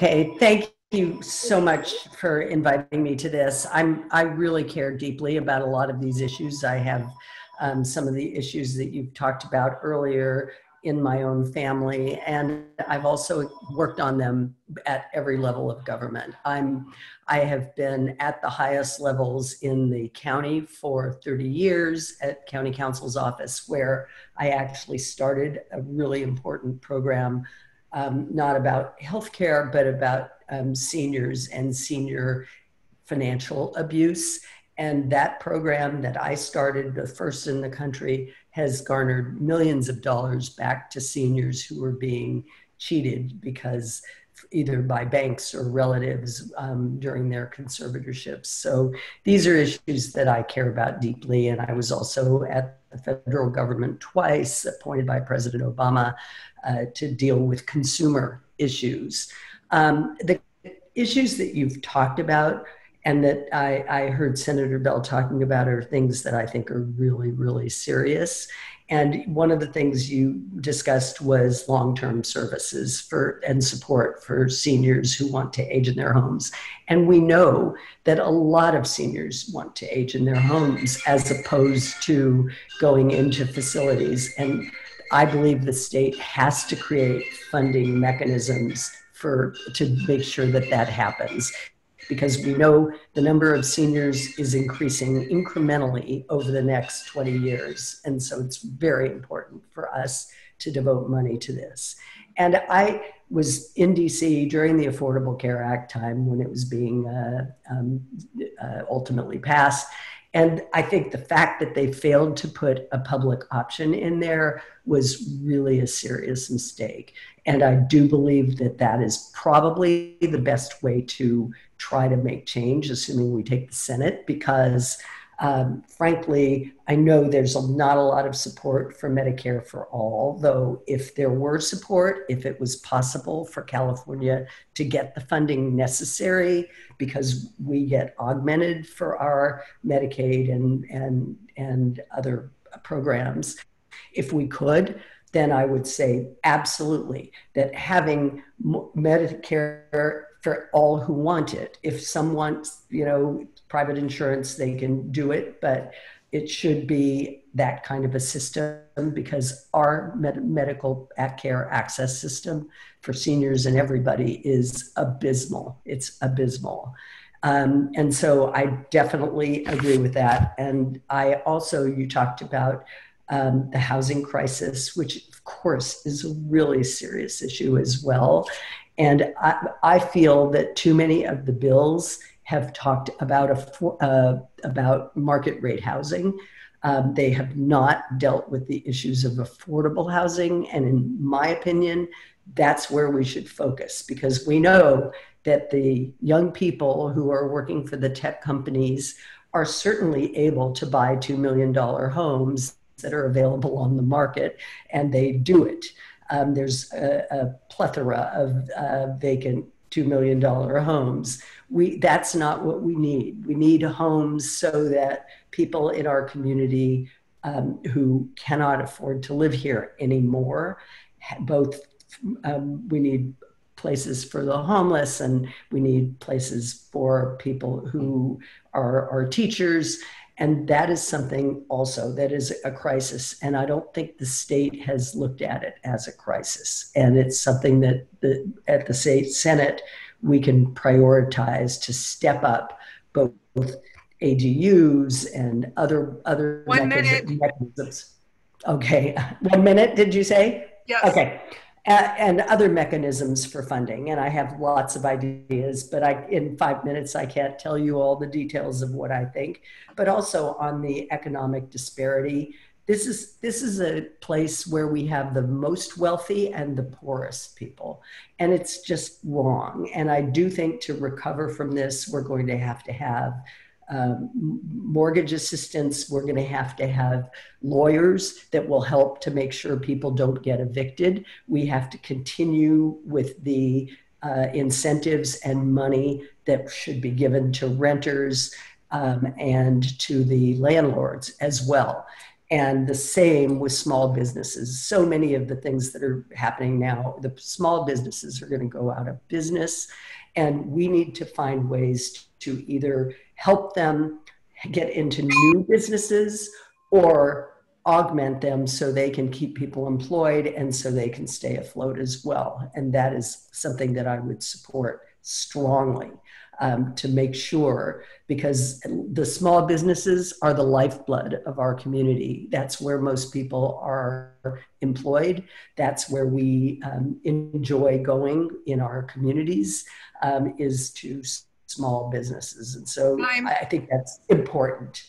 Okay, thank you so much for inviting me to this. I really care deeply about a lot of these issues. I have some of the issues that you've talked about earlier in my own family, and I've also worked on them at every level of government. I have been at the highest levels in the county for 30 years at county counsel's office, where I actually started a really important program, not about healthcare, but about seniors and senior financial abuse. And that program that I started, the first in the country, has garnered millions of dollars back to seniors who were being cheated because either by banks or relatives during their conservatorships. So these are issues that I care about deeply. And I was also at the federal government twice, appointed by President Obama to deal with consumer issues. The issues that you've talked about and that I heard Senator Bell talking about are things that I think are really, really serious. And one of the things you discussed was long-term services and support for seniors who want to age in their homes. And we know that a lot of seniors want to age in their homes as opposed to going into facilities. And I believe the state has to create funding mechanisms to make sure that that happens, because we know the number of seniors is increasing incrementally over the next 20 years. And so it's very important for us to devote money to this. And I was in DC during the Affordable Care Act time when it was being ultimately passed. And I think the fact that they failed to put a public option in there was really a serious mistake. And I do believe that that is probably the best way to try to make change, assuming we take the Senate, because frankly, I know there's not a lot of support for Medicare for all, though if there were support, if it was possible for California to get the funding necessary, because we get augmented for our Medicaid and other programs, if we could, then I would say absolutely that having Medicare for all who want it. If someone, private insurance, they can do it, but it should be that kind of a system, because our medical care access system for seniors and everybody is abysmal. It's abysmal. And so I definitely agree with that. And I also, you talked about the housing crisis, which of course is a really serious issue as well. And I feel that too many of the bills have talked about market rate housing. They have not dealt with the issues of affordable housing. And in my opinion, that's where we should focus, because we know that the young people who are working for the tech companies are certainly able to buy $2 million homes that are available on the market, and they do it. There's a plethora of vacant $2 million homes. That's not what we need. We need homes so that people in our community who cannot afford to live here anymore, we need places for the homeless, and we need places for people who are teachers. And that is something also that is a crisis. And I don't think the state has looked at it as a crisis. And it's something that at the state Senate, we can prioritize to step up both ADUs and other mechanisms. Okay, 1 minute, did you say? Yes. Okay. And other mechanisms for funding. And I have lots of ideas, but in 5 minutes, I can't tell you all the details of what I think. But also on the economic disparity, this is a place where we have the most wealthy and the poorest people. And it's just wrong. And I do think to recover from this, we're going to have mortgage assistance. We're going to have lawyers that will help to make sure people don't get evicted. We have to continue with the incentives and money that should be given to renters and to the landlords as well. And the same with small businesses. So many of the things that are happening now, the small businesses are going to go out of business. And we need to find ways to either help them get into new businesses or augment them so they can keep people employed and so they can stay afloat as well. And that is something that I would support strongly, to make sure, because the small businesses are the lifeblood of our community. That's where most people are employed. That's where we enjoy going in our communities, is to small businesses. And so I think that's important.